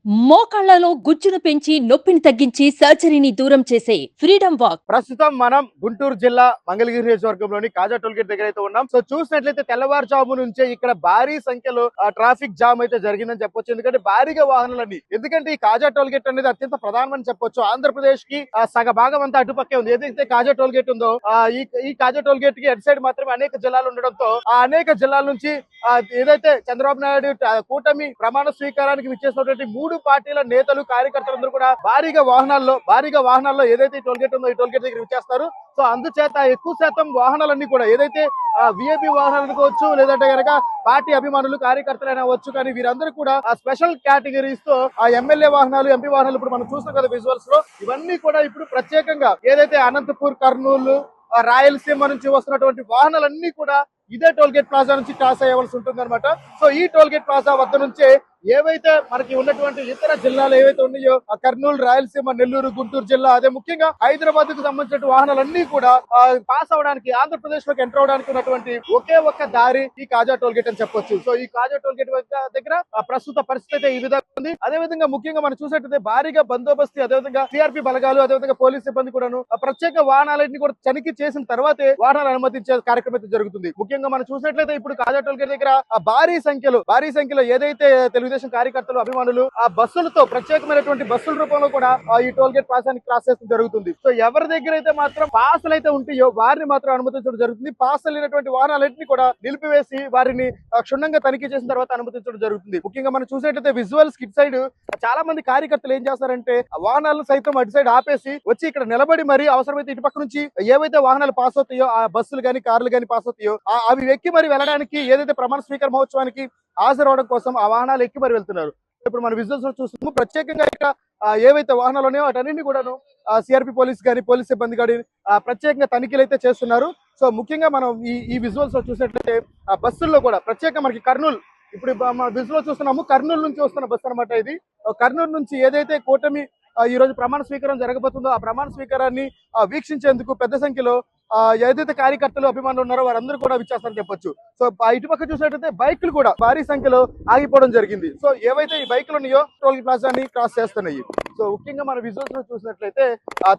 మోకాళ్లలో గుజ్జును పెంచి నొప్పిని తగ్గించి సర్జరీని దూరం చేసే ఫ్రీడమ్ వాక్. ప్రస్తుతం మనం గుంటూరు జిల్లా మంగళగిరి నియోజకవర్గంలోని కాజా టోల్గేట్ దగ్గర అయితే ఉన్నాం. సో చూసినట్లయితే తెల్లవారుజాము నుంచే ఇక్కడ భారీ సంఖ్యలో ట్రాఫిక్ జామ్ అయితే జరిగిందని చెప్పొచ్చు. ఎందుకంటే భారీగా వాహనాలన్నీ, ఎందుకంటే ఈ కాజా టోల్గేట్ అనేది అత్యంత ప్రధానమని చెప్పొచ్చు. ఆంధ్రప్రదేశ్ కి సగ భాగం అంతా అటుపక్కే ఉంది. ఏదైతే కాజా టోల్గేట్ ఉందో ఈ కాజా టోల్గేట్ కి అటు సైడ్ మాత్రమే అనేక జిల్లాలు ఉండడంతో ఆ అనేక జిల్లాల నుంచి ఏదైతే చంద్రబాబు నాయుడు కూటమి ప్రమాణ స్వీకారానికి విచ్చేసినటువంటి 3 పార్టీల నేతలు కార్యకర్తలందరూ కూడా భారీగా వాహనాల్లో ఏదైతే టోల్ గేట్ ఉందో ఈ టోల్ గేట్ దగ్గర విచ్చేస్తారు. సో అందుచేత ఎక్కువ శాతం వాహనాలన్నీ కూడా ఏదైతే విఐపి వాహనాలు అనుకోవచ్చు, లేదంటే కనుక పార్టీ అభిమానులు కార్యకర్తలైనా అవ్వచ్చు, కానీ వీరందరూ కూడా స్పెషల్ కేటగిరీస్ తో ఎమ్మెల్యే వాహనాలు, ఎంపీ వాహనాలు ఇప్పుడు మనం చూస్తాం కదా విజువల్స్ లో, ఇవన్నీ కూడా ఇప్పుడు ప్రత్యేకంగా ఏదైతే అనంతపూర్, కర్నూలు, రాయలసీమ నుంచి వస్తున్నటువంటి వాహనాలన్నీ కూడా ఇదే టోల్ గేట్ ప్లాజా నుంచి క్రాస్ అయ్యవలసి ఉంటుంది అనమాట. సో ఈ టోల్ గేట్ ప్లాజా వద్ద నుంచే ఏవైతే మనకి ఉన్నటువంటి ఇతర జిల్లాలు ఏవైతే ఉన్నాయో కర్నూలు, రాయలసీమ, నెల్లూరు, గుంటూరు జిల్లా, అదే ముఖ్యంగా హైదరాబాద్ కు సంబంధించిన వాహనాలన్నీ కూడా పాస్ అవడానికి, ఆంధ్రప్రదేశ్ లోకి ఎంటర్ అవడానికి ఉన్నటువంటి ఒకే ఒక్క దారి ఈ కాజా టోల్ గేట్ అని చెప్పొచ్చు. సో ఈ కాజా టోల్ గేట్ దగ్గర ప్రస్తుత పరిస్థితి ఈ విధంగా ఉంది. అదే విధంగా ముఖ్యంగా మనం చూసినట్లయితే భారీగా బందోబస్తు, అదేవిధంగా సిఆర్పి బలగాలు, అదేవిధంగా పోలీస్ సిబ్బంది కూడాను ప్రత్యేక వాహనాలన్నీ కూడా తనిఖీ చేసిన తర్వాతే వాహనాలు అనుమతించే కార్యక్రమం అయితే జరుగుతుంది. ముఖ్యంగా మనం చూసినట్లయితే ఇప్పుడు కాజా టోల్ గేట్ దగ్గర భారీ సంఖ్యలో ఏదైతే తెలుగుదేశం కార్యకర్తలు, అభిమానులు ఆ బస్సులతో, ప్రత్యేకమైనటువంటి బస్సుల రూపంలో కూడా ఈ టోల్ గేట్ పాసాన్ని క్రాస్ చేస్తూ జరుగుతుంది. సో ఎవరి దగ్గర అయితే మాత్రం పాసులు అయితే ఉంటాయో వారిని మాత్రం అనుమతించడం జరుగుతుంది. పాసులు లేనటువంటి వాహనాలన్నింటినీ కూడా నిలిపివేసి వారిని క్షుణ్ణంగా తనిఖీ చేసిన తర్వాత అనుమతించడం జరుగుతుంది. ముఖ్యంగా మనం చూసినట్లయితే విజువల్స్ కిట్ సైడ్ చాలా మంది కార్యకర్తలు ఏం చేస్తారంటే వాహనాలను సైతం అటు సైడ్ ఆపేసి వచ్చి ఇక్కడ నిలబడి మరి అవసరమైతే ఇటు పక్క నుంచి ఏవైతే వాహనాలు పాస్ అవుతాయో, ఆ బస్సులు కానీ కార్లు కానీ పాస్ అవుతాయో అవి ఎక్కి మరి వెళ్ళడానికి, ఏదైతే ప్రమాణ స్వీకార మహోత్సవానికి హాజరవడం కోసం ఆ వాహనాలు ఎక్కి మరి వెళ్తున్నారు. ఇప్పుడు మన విజువల్స్ లో చూస్తున్నాము. ప్రత్యేకంగా ఇక్కడ ఏవైతే వాహనాలు ఉన్నాయో వాటన్నింటినీ కూడాను సిఆర్పి పోలీస్ కానీ, పోలీస్ సిబ్బంది కానీ ప్రత్యేకంగా తనిఖీలు అయితే చేస్తున్నారు. సో ముఖ్యంగా మనం ఈ విజువల్స్ లో చూసినట్లయితే ఆ బస్సుల్లో కూడా ప్రత్యేకంగా మనకి కర్నూలు, ఇప్పుడు మన విజువల్ చూస్తున్నాము, కర్నూలు నుంచి వస్తున్న బస్సు అనమాట ఇది. కర్నూలు నుంచి ఏదైతే కూటమి ఈ రోజు ప్రమాణ స్వీకారం జరగబోతుందో ఆ ప్రమాణ స్వీకారాన్ని వీక్షించేందుకు పెద్ద సంఖ్యలో ఏదైతే కార్యకర్తలు, అభిమానులు ఉన్నారో వారందరూ కూడా విచ్చేస్తారని చెప్పొచ్చు. సో ఇటుపక్క చూసినట్టయితే బైకులు కూడా భారీ సంఖ్యలో ఆగిపోవడం జరిగింది. సో ఏవైతే ఈ బైకులు ఉన్నాయో టోల్ ప్లాజాని క్రాస్ చేస్తున్నాయి. సో ముఖ్యంగా మన విజువల్స్ లో చూసినట్లయితే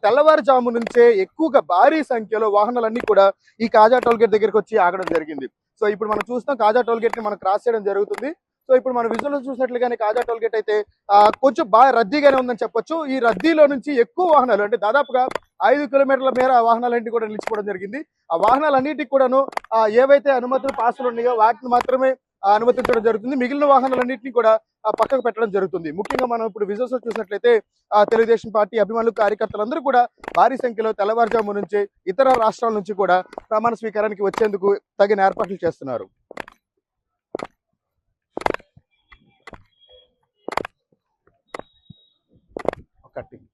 తెల్లవారుజాము నుంచే ఎక్కువగా భారీ సంఖ్యలో వాహనాలన్నీ కూడా ఈ కాజా టోల్ గేట్ దగ్గరికి వచ్చి ఆగడం జరిగింది. సో ఇప్పుడు మనం చూస్తాం కాజా టోల్ గేట్ ని మనం క్రాస్ చేయడం జరుగుతుంది. సో ఇప్పుడు మన విజువల్ చూసినట్లుగానే కాజా టోల్ గేట్ అయితే కొంచెం బాగా రద్దీగానే ఉందని చెప్పొచ్చు. ఈ రద్దీలో నుంచి ఎక్కువ వాహనాలు, అంటే దాదాపుగా 5 కిలోమీటర్ల మేర వాహనాలన్నింటి కూడా నిలిచిపోవడం జరిగింది. ఆ వాహనాలన్నింటికి కూడాను ఏవైతే అనుమతులు, పాసులు ఉన్నాయో వాటిని మాత్రమే అనుమతించడం జరుగుతుంది. మిగిలిన వాహనాలన్నింటినీ కూడా పక్కకు పెట్టడం జరుగుతుంది. ముఖ్యంగా మనం ఇప్పుడు విజువల్స్ చూసినట్లయితే తెలుగుదేశం పార్టీ అభిమానులు, కార్యకర్తలందరూ కూడా భారీ సంఖ్యలో తెల్లవారుజాము నుంచి ఇతర రాష్ట్రాల నుంచి కూడా ప్రమాణ స్వీకారానికి వచ్చేందుకు తగిన ఏర్పాట్లు చేస్తున్నారు. కట్టింగ్